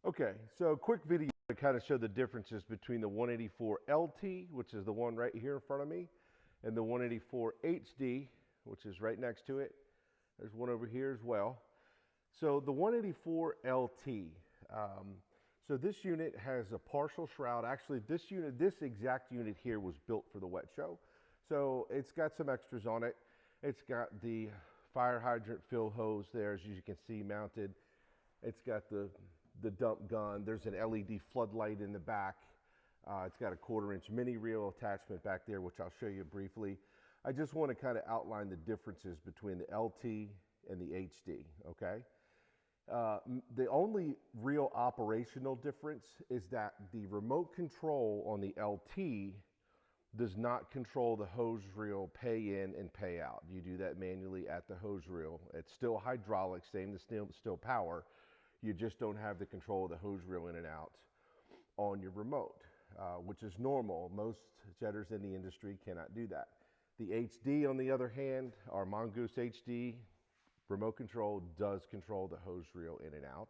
Okay, so quick video to kind of show the differences between the 184 LT, which is the one right here in front of me, and the 184 HD, which is right next to it. There's one over here as well. So the 184 LT, so this unit has a partial shroud. Actually, this exact unit here was built for the wet show. So it's got some extras on it. It's got the fire hydrant fill hose there, as you can see, mounted. It's got the dump gun. There's an LED floodlight in the back. It's got a 1/4-inch mini reel attachment back there, which I'll show you briefly. I just want to kind of outline the differences between the LT and the HD, okay? The only real operational difference is that the remote control on the LT does not control the hose reel pay in and pay out. You do that manually at the hose reel. It's still hydraulic, same as still power. You just don't have the control of the hose reel in and out on your remote, which is normal. Most jetters in the industry cannot do that. The HD, on the other hand, our Mongoose HD remote control does control the hose reel in and out.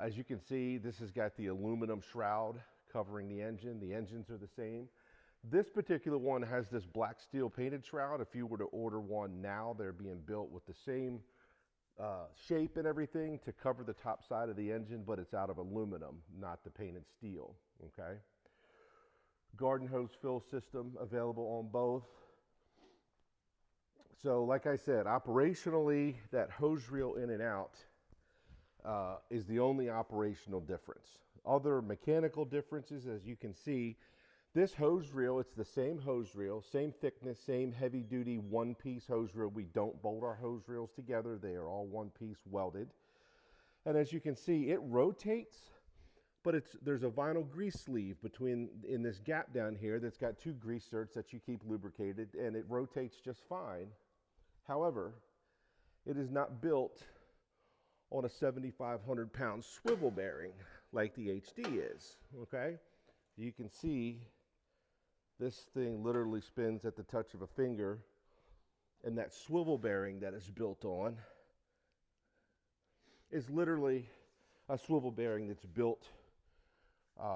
As you can see, this has got the aluminum shroud covering the engine. The engines are the same. This particular one has this black steel painted shroud. If you were to order one now, they're being built with the same shape and everything to cover the top side of the engine, but it's out of aluminum, not the painted steel, okay? Garden hose fill system available on both. So like I said, operationally, that hose reel in and out is the only operational difference. Other mechanical differences, as you can see, this hose reel, it's the same hose reel, same thickness, same heavy duty one-piece hose reel. We don't bolt our hose reels together. They are all one piece welded. And as you can see, it rotates, but there's a vinyl grease sleeve in this gap down here that's got 2 grease zerks that you keep lubricated, and it rotates just fine. However, it is not built on a 7,500-pound swivel bearing like the HD is, okay? You can see this thing literally spins at the touch of a finger, and that swivel bearing that it's built on is literally a swivel bearing that's built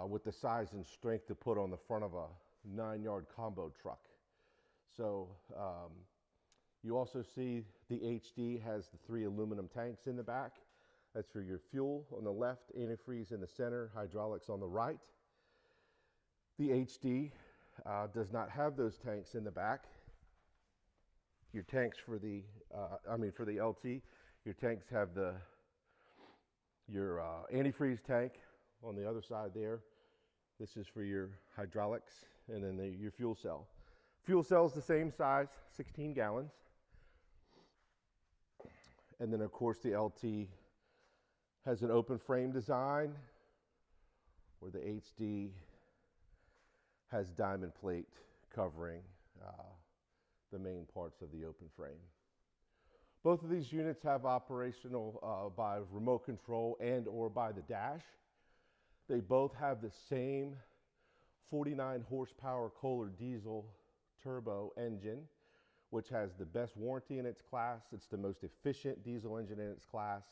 with the size and strength to put on the front of a 9-yard combo truck. So you also see the HD has the 3 aluminum tanks in the back. That's for your fuel on the left, antifreeze in the center, hydraulics on the right. The HD does not have those tanks in the back. Your tanks for the, for the LT, your tanks have your antifreeze tank on the other side there. This is for your hydraulics, and then your fuel cell. Fuel cell is the same size, 16 gallons. And then of course the LT has an open frame design, where the HD has diamond plate covering the main parts of the open frame. Both of these units have operational by remote control and or by the dash. They both have the same 49 horsepower Kohler diesel turbo engine, which has the best warranty in its class. It's the most efficient diesel engine in its class,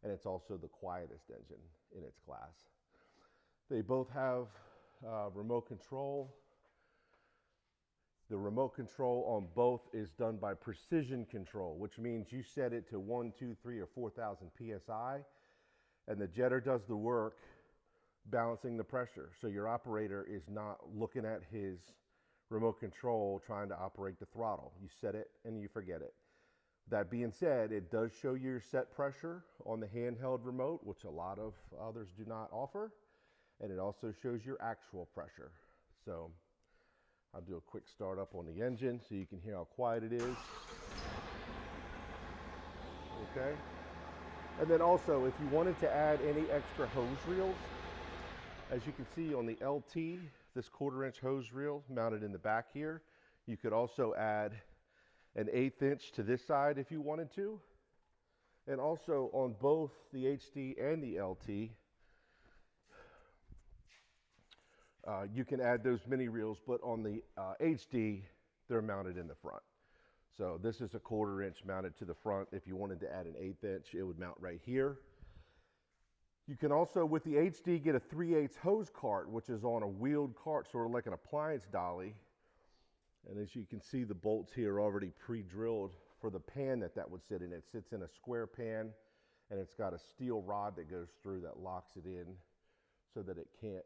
and it's also the quietest engine in its class. They both have remote control. The remote control on both is done by precision control, which means you set it to 1, 2, 3, or 4,000 PSI, and the jetter does the work balancing the pressure. So your operator is not looking at his remote control trying to operate the throttle. You set it and you forget it. That being said, it does show your set pressure on the handheld remote, which a lot of others do not offer. And it also shows your actual pressure. So I'll do a quick start up on the engine so you can hear how quiet it is. Okay. And then also, if you wanted to add any extra hose reels, as you can see on the LT, this 1/4-inch hose reel mounted in the back here, you could also add an 1/8 inch to this side if you wanted to. And also on both the HD and the LT, you can add those mini reels, but on the HD, they're mounted in the front. So this is a 1/4 inch mounted to the front. If you wanted to add an 1/8 inch, it would mount right here. You can also, with the HD, get a 3/8 hose cart, which is on a wheeled cart, sort of like an appliance dolly. And as you can see, the bolts here are already pre-drilled for the pan that would sit in. It sits in a square pan, and it's got a steel rod that goes through that locks it in so that it can't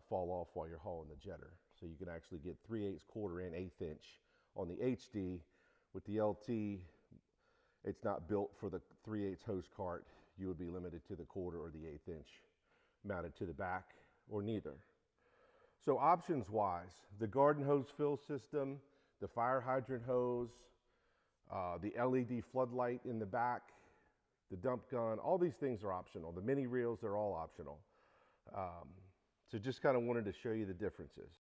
fall off while you're hauling the jetter. So you can actually get 3/8, 1/4 and 1/8 inch on the HD. With the LT, it's not built for the 3/8 hose cart. You would be limited to the 1/4 or the 1/8 inch mounted to the back, or neither. So options wise, the garden hose fill system, the fire hydrant hose, the LED floodlight in the back, the dump gun, all these things are optional. The mini reels, they're all optional. So just kind of wanted to show you the differences.